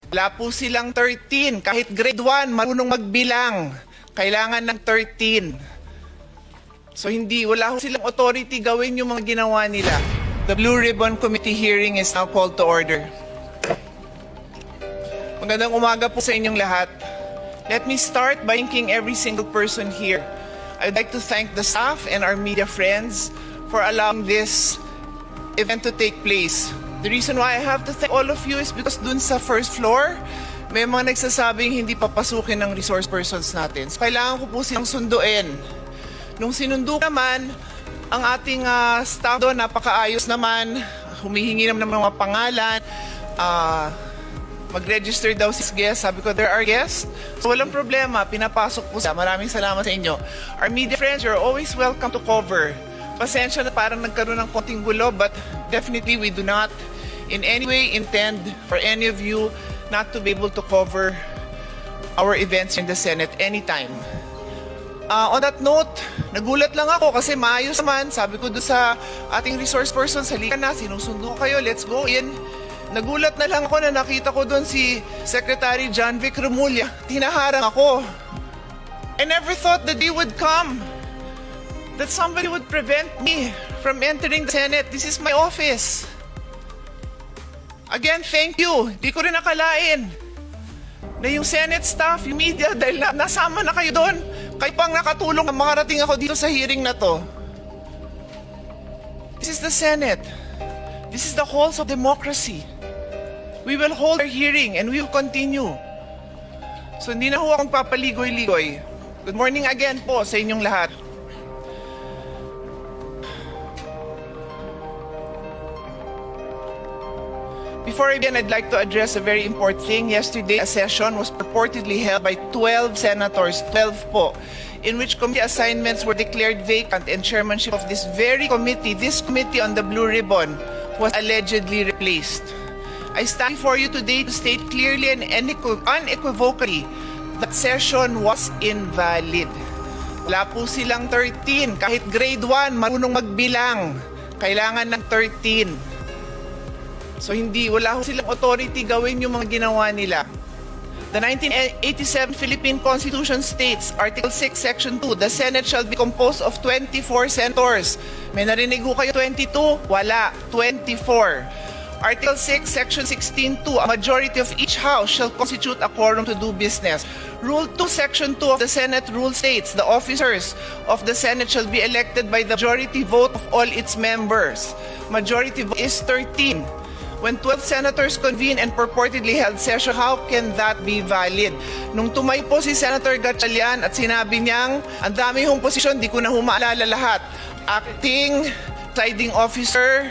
Wala po silang 13. Kahit grade 1, marunong magbilang. Kailangan ng 13. So wala ho silang authority gawin yung mga ginawa nila. The Blue Ribbon Committee hearing is now called to order. Magandang umaga po sa inyong lahat. Let me start by thanking every single person here. I'd like to thank the staff and our media friends for allowing this event to take place. The reason why I have to thank all of you is because dun sa first floor, may mga nagsasabing hindi papasukin ng resource persons natin. So, kailangan ko po silang sunduin. Nung sinundo naman, ang ating staff doon, napakaayos naman, humihingi naman ng mga pangalan, mag-register daw si guest. Sabi ko, there are guests. So, walang problema, pinapasok po siya. Maraming salamat sa inyo. Our media friends, you're always welcome to cover. Pasensya na parang nagkaroon ng konting gulo, but definitely we do not in any way intend for any of you not to be able to cover our events in the Senate anytime. On that note, nagulat lang ako kasi maayos naman. Sabi ko doon sa ating resource person, halika na, sinusundo kayo, let's go in. Nagulat na lang ako na nakita ko doon si Secretary John Vic Remulla. Tinaharang ako. I never thought the day would come that somebody would prevent me from entering the Senate. This is my office. Again, thank you. Di ko rin nakalain na yung Senate staff, yung media, dahil nasama na kayo doon, kayo pang nakatulong na makarating ako dito sa hearing na to. This is the Senate. This is the halls of democracy. We will hold our hearing and we will continue. So hindi na ho akong papaligoy-ligoy. Good morning again po sa inyong lahat. Before I begin, I'd like to address a very important thing. Yesterday, a session was purportedly held by 12 senators, 12 po, in which committee assignments were declared vacant and chairmanship of this very committee, this committee on the Blue Ribbon, was allegedly replaced. I stand before you today to state clearly and unequivocally that session was invalid. Wala po silang 13. Kahit grade 1, marunong magbilang. Kailangan ng 13. So wala ho silang authority gawin yung mga ginawa nila. The 1987 Philippine Constitution states, Article 6, Section 2, the Senate shall be composed of 24 senators. May narinig ho kayo 22? Wala, 24. Article 6, Section 16.2, a majority of each house shall constitute a quorum to do business. Rule 2, Section 2 of the Senate rule states, the officers of the Senate shall be elected by the majority vote of all its members. Majority vote is 13. When 12 senators convene and purportedly held session, how can that be valid? Nung tumay po si Senator Gatchalian at sinabi niyang, ang dami hong posisyon, di ko na humaalala lahat. Acting, presiding officer,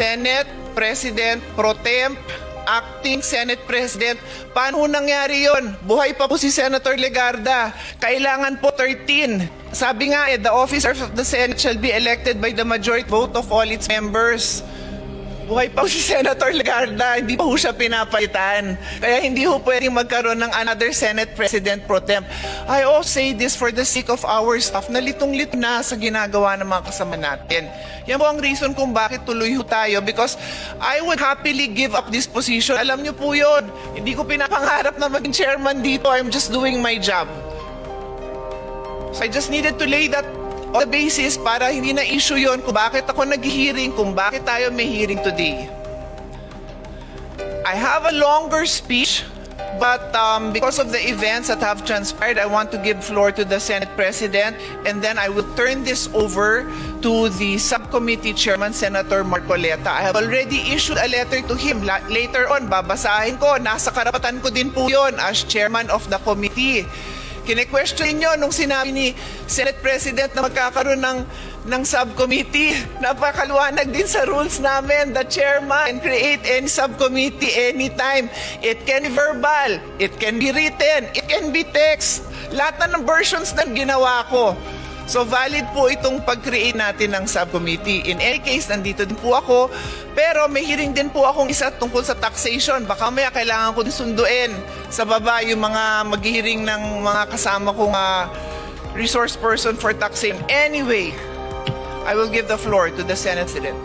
Senate President Pro Temp, Acting Senate President. Paano nangyari yon? Buhay pa po si Senator Legarda. Kailangan po 13. Sabi nga the officers of the Senate shall be elected by the majority vote of all its members. Buhay pa si Senator Legarda, hindi pa ho siya pinapalitan. Kaya hindi ho pwedeng magkaroon ng another Senate President Pro Temp. I also say this for the sake of our staff na litong-lit na sa ginagawa ng mga kasama natin. Yan po ang reason kung bakit tuloy ho tayo, because I would happily give up this position. Alam niyo po yun, hindi ko pinapangarap na maging chairman dito. I'm just doing my job. So I just needed to lay that on the basis para hindi na issue yon kung bakit ako nag-hearing, kung bakit tayo may hearing today. I have a longer speech, but because of the events that have transpired, I want to give floor to the Senate President, and then I will turn this over to the subcommittee chairman, Senator Marcoleta. I have already issued a letter to him. Later on, babasahin ko. Nasa karapatan ko din po yon as chairman of the committee. Kine-question nyo nung sinabi ni Senate President na magkakaroon ng subcommittee. Napakaluwanag din sa rules namin. The chairman can create any subcommittee anytime. It can be verbal, it can be written, it can be text. Lahat na ng versions na ginawa ko. So valid po itong pag-create natin ng subcommittee. In any case, nandito din po ako. Pero may hearing din po akong isa tungkol sa taxation. Baka maya kailangan ko din sunduin sa baba yung mga mag-hearing ng mga kasama kong resource person for taxation. Anyway, I will give the floor to the Senate President.